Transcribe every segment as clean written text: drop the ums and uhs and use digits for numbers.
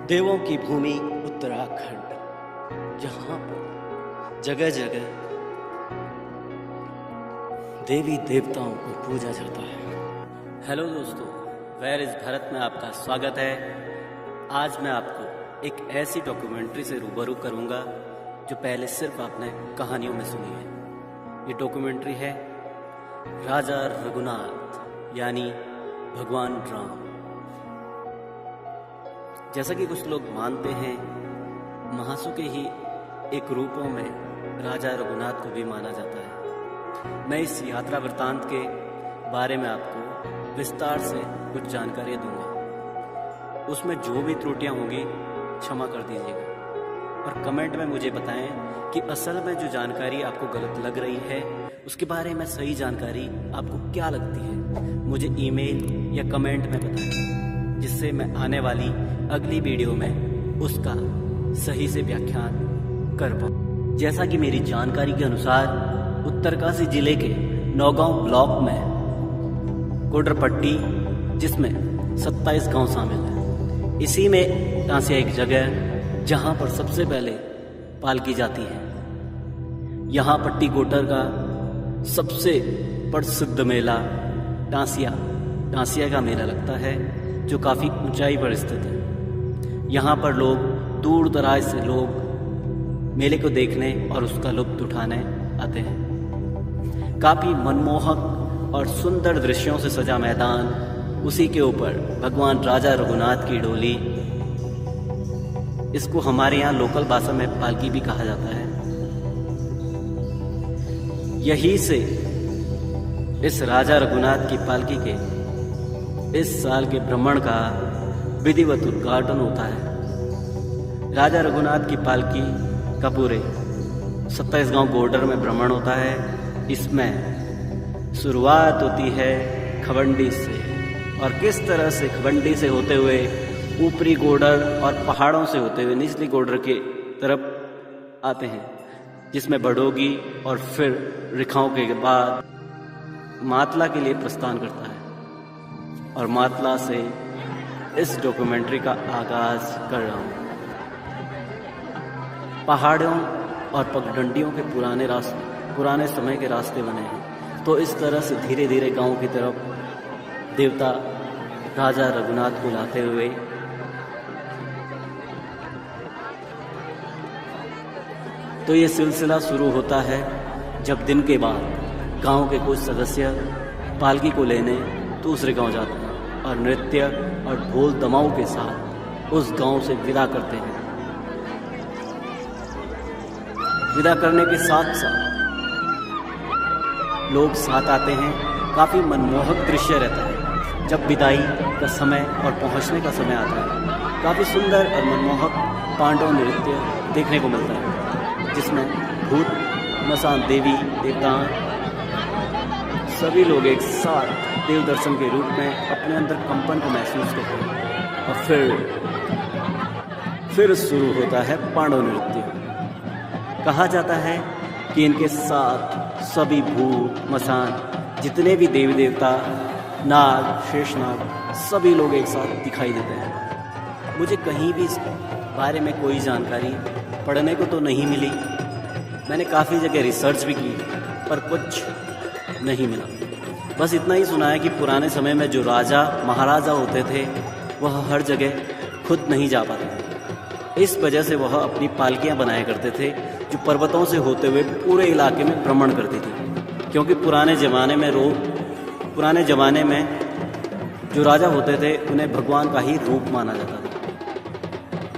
देवों की भूमि उत्तराखंड, जहाँ पर जगह जगह देवी देवताओं को पूजा जाता है। हेलो दोस्तों, वेयर इज़ भारत में आपका स्वागत है। आज मैं आपको एक ऐसी डॉक्यूमेंट्री से रूबरू करूँगा जो पहले सिर्फ आपने कहानियों में सुनी है। ये डॉक्यूमेंट्री है राजा रघुनाथ यानी भगवान राम। जैसा कि कुछ लोग मानते हैं, महासु के ही एक रूपों में राजा रघुनाथ को भी माना जाता है। मैं इस यात्रा वृत्तांत के बारे में आपको विस्तार से कुछ जानकारी दूंगा। उसमें जो भी त्रुटियां होंगी क्षमा कर दीजिएगा और कमेंट में मुझे बताएं कि असल में जो जानकारी आपको गलत लग रही है उसके बारे में सही जानकारी आपको क्या लगती है। मुझे ईमेल या कमेंट में बताएं, जिससे मैं आने वाली अगली वीडियो में उसका सही से व्याख्यान कर पाऊँ। जैसा कि मेरी जानकारी के अनुसार उत्तरकाशी जिले के नौगांव ब्लॉक में कोडरपट्टी, जिसमें 27 गांव शामिल हैं, इसी में टांसिया एक जगह जहां पर सबसे पहले पालकी जाती है। यहाँ पट्टी कोटर का सबसे प्रसिद्ध मेला टांसिया का मेला लगता है, जो काफ़ी ऊंचाई पर स्थित है। यहाँ पर लोग दूर दराज से लोग मेले को देखने और उसका लुत्फ उठाने आते हैं। काफ़ी मनमोहक और सुंदर दृश्यों से सजा मैदान, उसी के ऊपर भगवान राजा रघुनाथ की डोली, इसको हमारे यहाँ लोकल भाषा में पालकी भी कहा जाता है। यहीं से इस राजा रघुनाथ की पालकी के इस साल के भ्रमण का विधिवत उद्घाटन होता है। राजा रघुनाथ की पालकी का पूरे 27 गांव बॉर्डर में भ्रमण होता है। इसमें शुरुआत होती है खवंडी से, और किस तरह से खवंडी से होते हुए ऊपरी गोडर और पहाड़ों से होते हुए निचली गोडर के तरफ आते हैं, जिसमें बडोगी और फिर रिखाओं के बाद मातला के लिए प्रस्थान करता है। और मातला से इस डॉक्यूमेंट्री का आगाज कर रहा हूँ। पहाड़ों और पगडंडियों के पुराने समय के रास्ते बने हैं, तो इस तरह से धीरे धीरे गांव की तरफ देवता राजा रघुनाथ को लाते हुए तो ये सिलसिला शुरू होता है जब दिन के बाद गांव के कुछ सदस्य पालकी को लेने दूसरे गांव जाते हैं और नृत्य और ढोल दमाऊ के साथ उस गांव से विदा करते हैं। विदा करने के साथ साथ लोग साथ आते हैं। काफ़ी मनमोहक दृश्य रहता है जब विदाई का समय और पहुंचने का समय आता है। काफ़ी सुंदर और मनमोहक पांडव नृत्य देखने को मिलता है, जिसमें भूत, मसान, देवी देवता सभी लोग एक साथ देव दर्शन के रूप में अपने अंदर कंपन को महसूस करते हैं। और फिर शुरू होता है पांडव नृत्य। कहा जाता है कि इनके साथ सभी भूत, मसान, जितने भी देवी देवता, नाग, शेषनाग, सभी लोग एक साथ दिखाई देते हैं। मुझे कहीं भी इस बारे में कोई जानकारी पढ़ने को तो नहीं मिली। मैंने काफ़ी जगह रिसर्च भी की, पर कुछ नहीं मिला। बस इतना ही सुना है कि पुराने समय में जो राजा महाराजा होते थे वह हर जगह खुद नहीं जा पाते थे। इस वजह से वह अपनी पालकियां बनाया करते थे, जो पर्वतों से होते हुए पूरे इलाके में भ्रमण करती थी। क्योंकि पुराने ज़माने में जो राजा होते थे उन्हें भगवान का ही रूप माना जाता था।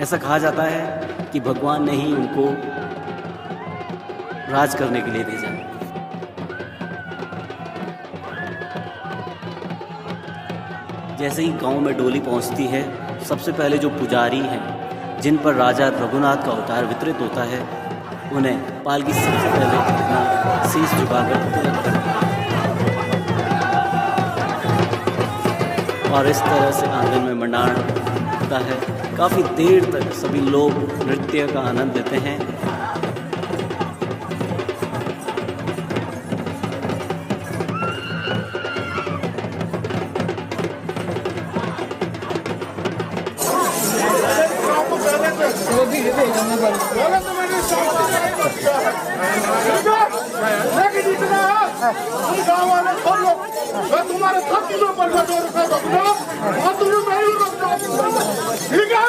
ऐसा कहा जाता है कि भगवान ने ही उनको राज करने के लिए भेजा। जैसे ही गांव में डोली पहुंचती है, सबसे पहले जो पुजारी हैं, जिन पर राजा रघुनाथ का अवतार वितरित होता है, उन्हें पालकी सबसे पहले अपना शीश झुकाकर तिलक करते हैं। और इस तरह से आंगन में मंडाण होता है। काफ़ी देर तक सभी लोग नृत्य का आनंद लेते हैं। तुम्हारे सब चीजों पर ठीक है,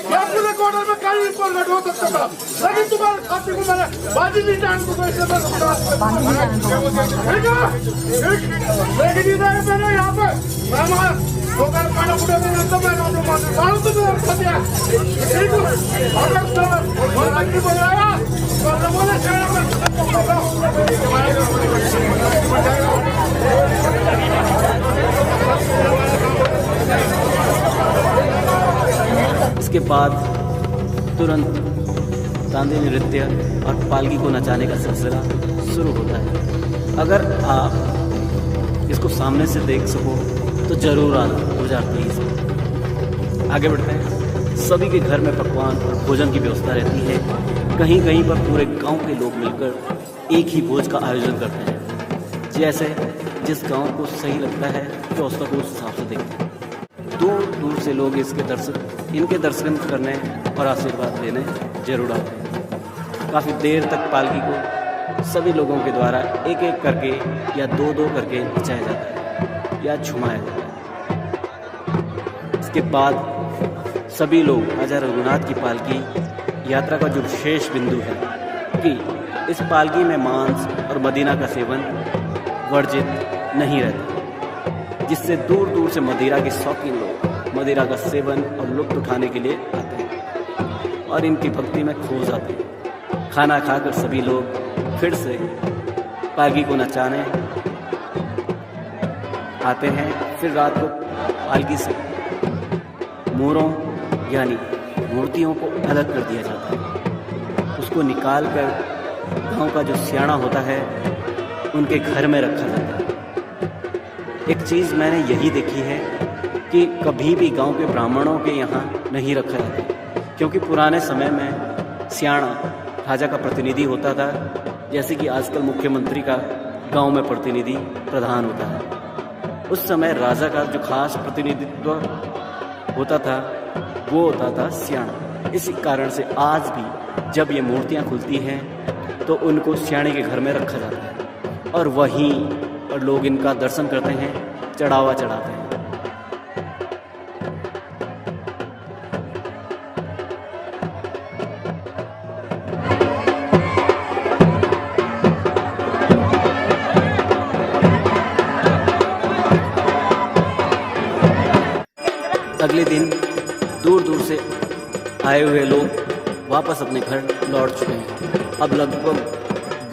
मैं पूरे क्वार्टर में कहीं पर लड़ हो सकता था, लेकिन तुम्हारे खाते को मैंने बाजी नहीं जान को पैसे ठीक है, लेकिन इधर मैंने यहाँ पे मैं दोकान खाना फुटे में तो मैं नौकरी मारने वाला तो मेरे खाते हैं ठीक है, अगर तो और बाकी बनाया तो बोले शहर में इसके बाद तुरंत दांडी नृत्य और पालकी को नचाने का सिलसिला शुरू होता है। अगर आप इसको सामने से देख सको तो जरूर आना 2023 में। आगे बढ़ते हैं। सभी के घर में पकवान और भोजन की व्यवस्था रहती है। कहीं कहीं पर पूरे गांव के लोग मिलकर एक ही भोज का आयोजन करते हैं। जैसे जिस गांव को सही लगता है व्यवस्था को उस हिसाब से देखते हैं। दूर दूर से लोग इनके दर्शन करने और आशीर्वाद लेने जरूर आते हैं। काफ़ी देर तक पालकी को सभी लोगों के द्वारा एक एक करके या दो दो करके नचाया जाता है या झुमाया जाता है। इसके बाद सभी लोग राजा रघुनाथ की पालकी यात्रा का जो विशेष बिंदु है कि इस पालकी में मांस और मदीना का सेवन वर्जित नहीं रहता, जिससे दूर दूर से मदिरा के शौकीन लोग मदिरा का सेवन और लुत्फ उठाने के लिए आते हैं और इनकी भक्ति में खो जाते हैं। खाना खाकर सभी लोग फिर से पालकी को नचाने आते हैं। फिर रात को पालकी से मोरों यानी मूर्तियों को अलग कर दिया जाता है। उसको निकाल कर गाँव का जो सियाना होता है उनके घर में रखा जाता है। एक चीज़ मैंने यही देखी है कि कभी भी गांव के ब्राह्मणों के यहाँ नहीं रखा जाता, क्योंकि पुराने समय में सियाना राजा का प्रतिनिधि होता था, जैसे कि आजकल मुख्यमंत्री का गांव में प्रतिनिधि प्रधान होता है। उस समय राजा का जो खास प्रतिनिधित्व होता था वो होता था सियाना। इसी कारण से आज भी जब ये मूर्तियाँ खुलती हैं तो उनको सियाने के घर में रखा जाता है और वहीं और लोग इनका दर्शन करते हैं, चढ़ावा चढ़ाते हैं। अगले दिन दूर दूर से आए हुए लोग वापस अपने घर लौट चुके हैं। अब लगभग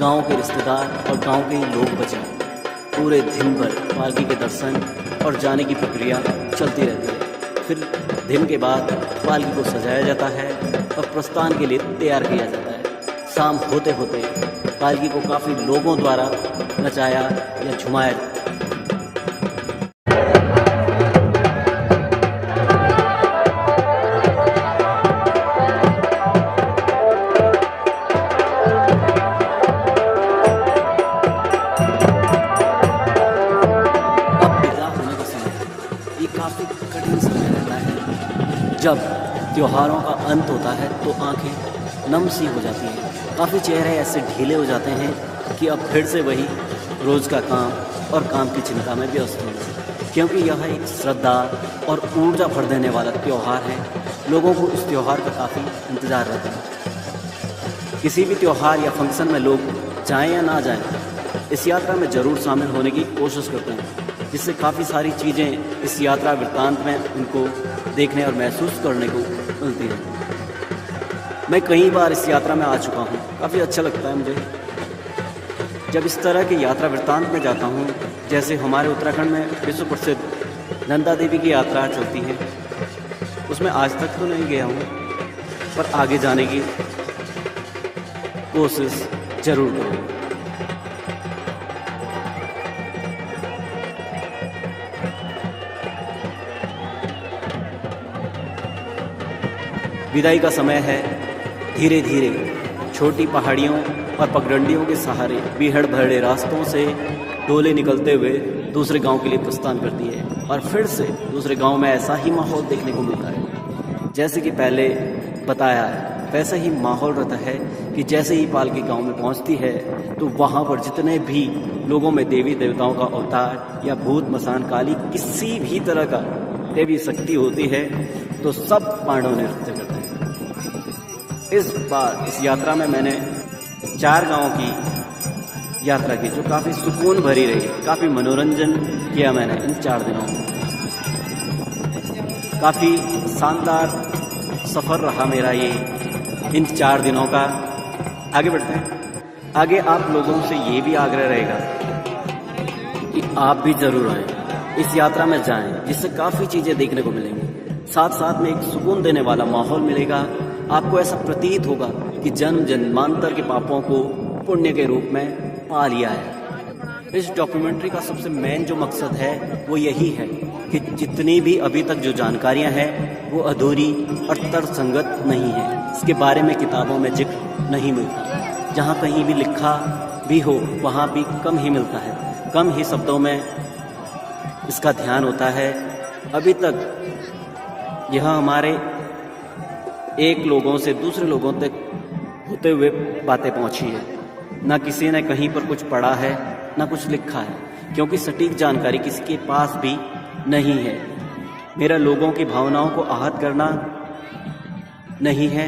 गांव के रिश्तेदार और गांव के ही लोग बचे हैं। पूरे दिन भर पालकी के दर्शन और जाने की प्रक्रिया चलती रहती है। फिर दिन के बाद पालकी को सजाया जाता है और प्रस्थान के लिए तैयार किया जाता है। शाम होते होते पालकी को काफ़ी लोगों द्वारा नचाया या झुमाया जाता है। काफ़ी कठिन समय रहता है। जब त्योहारों का अंत होता है तो आंखें नम सी हो जाती हैं। काफ़ी चेहरे ऐसे ढीले हो जाते हैं कि अब फिर से वही रोज़ का काम और काम की चिंता में व्यस्त होना, क्योंकि यह एक श्रद्धा और ऊर्जा भर देने वाला त्यौहार है। लोगों को इस त्यौहार का काफ़ी इंतज़ार रहता है। किसी भी त्यौहार या फंक्शन में लोग जाएं या ना जाएं, इस यात्रा में ज़रूर शामिल होने की कोशिश करते हैं, जिससे काफ़ी सारी चीज़ें इस यात्रा वृत्तांत में उनको देखने और महसूस करने को मिलती हैं। मैं कई बार इस यात्रा में आ चुका हूँ, काफ़ी अच्छा लगता है मुझे जब इस तरह की यात्रा वृत्तांत में जाता हूँ। जैसे हमारे उत्तराखंड में विश्व प्रसिद्ध नंदा देवी की यात्रा चलती है, उसमें आज तक तो नहीं गया हूँ, पर आगे जाने की कोशिश ज़रूर करूँगा। विदाई का समय है। धीरे धीरे छोटी पहाड़ियों और पगडंडियों के सहारे भीड़ भरे रास्तों से डोले निकलते हुए दूसरे गांव के लिए प्रस्थान करती है और फिर से दूसरे गांव में ऐसा ही माहौल देखने को मिलता है। जैसे कि पहले बताया है वैसा ही माहौल रहता है कि जैसे ही पालकी गांव में पहुंचती है तो वहां पर जितने भी लोगों में देवी देवताओं का अवतार या भूत मसान काली किसी भी तरह का देवी शक्ति होती है तो सब पांडव नृत्य करते हैं। इस बार इस यात्रा में मैंने 4 गांवों की यात्रा की जो काफ़ी सुकून भरी रही, काफ़ी मनोरंजन किया मैंने इन 4 दिनों में। काफ़ी शानदार सफ़र रहा मेरा ये इन 4 दिनों का। आगे बढ़ते हैं। आगे आप लोगों से ये भी आग्रह रहेगा कि आप भी ज़रूर आएँ, इस यात्रा में जाएं, जिससे काफ़ी चीज़ें देखने को मिलेंगी। साथ साथ में एक सुकून देने वाला माहौल मिलेगा। आपको ऐसा प्रतीत होगा कि जन्म जन्मांतर के पापों को पुण्य के रूप में पा लिया है। इस डॉक्यूमेंट्री का सबसे मेन जो मकसद है वो यही है कि जितनी भी अभी तक जो जानकारियां हैं वो अधूरी और तर्कसंगत नहीं है। इसके बारे में किताबों में जिक्र नहीं मिलता। जहाँ कहीं भी लिखा भी हो वहाँ भी कम ही मिलता है, कम ही शब्दों में इसका ध्यान होता है। अभी तक यह हमारे एक लोगों से दूसरे लोगों तक होते हुए बातें पहुंची है। ना किसी ने कहीं पर कुछ पढ़ा है ना कुछ लिखा है, क्योंकि सटीक जानकारी किसी के पास भी नहीं है। मेरा लोगों की भावनाओं को आहत करना नहीं है,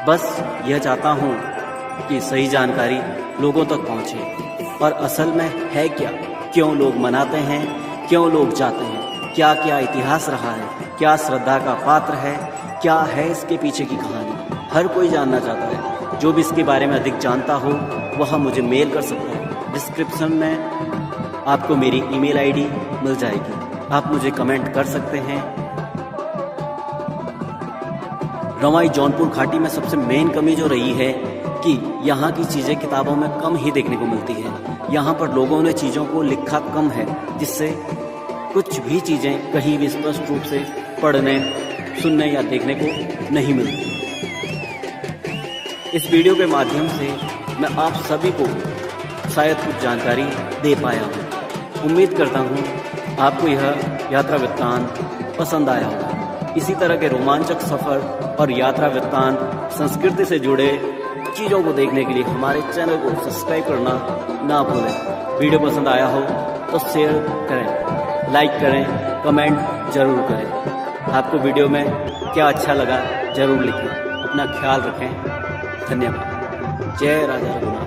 बस यह चाहता हूँ कि सही जानकारी लोगों तक पहुँचे। और असल में है क्या, क्यों लोग मनाते हैं, क्यों लोग जाते हैं, क्या क्या इतिहास रहा है, क्या श्रद्धा का पात्र है, क्या है इसके पीछे की कहानी, हर कोई जानना चाहता है। जो भी इसके बारे में अधिक जानता हो वह मुझे मेल कर सकता है। डिस्क्रिप्शन में आपको मेरी ईमेल आईडी मिल जाएगी, आप मुझे कमेंट कर सकते हैं। रवाई जौनपुर घाटी में सबसे मेन कमी जो रही है कि यहाँ की चीज़ें किताबों में कम ही देखने को मिलती है। यहाँ पर लोगों ने चीज़ों को लिखा कम है, जिससे कुछ भी चीज़ें कहीं भी स्पष्ट रूप से पढ़ने, सुनने या देखने को नहीं मिलती। इस वीडियो के माध्यम से मैं आप सभी को शायद कुछ जानकारी दे पाया हूँ। उम्मीद करता हूँ आपको यह यात्रा वृत्तांत पसंद आया होगा। इसी तरह के रोमांचक सफ़र और यात्रा वृत्तांत, संस्कृति से जुड़े चीज़ों को देखने के लिए हमारे चैनल को सब्सक्राइब करना ना भूलें। वीडियो पसंद आया हो तो शेयर करें, लाइक करें, कमेंट ज़रूर करें। आपको वीडियो में क्या अच्छा लगा ज़रूर लिखें। अपना ख्याल रखें। धन्यवाद। जय राजा रघुनाथ।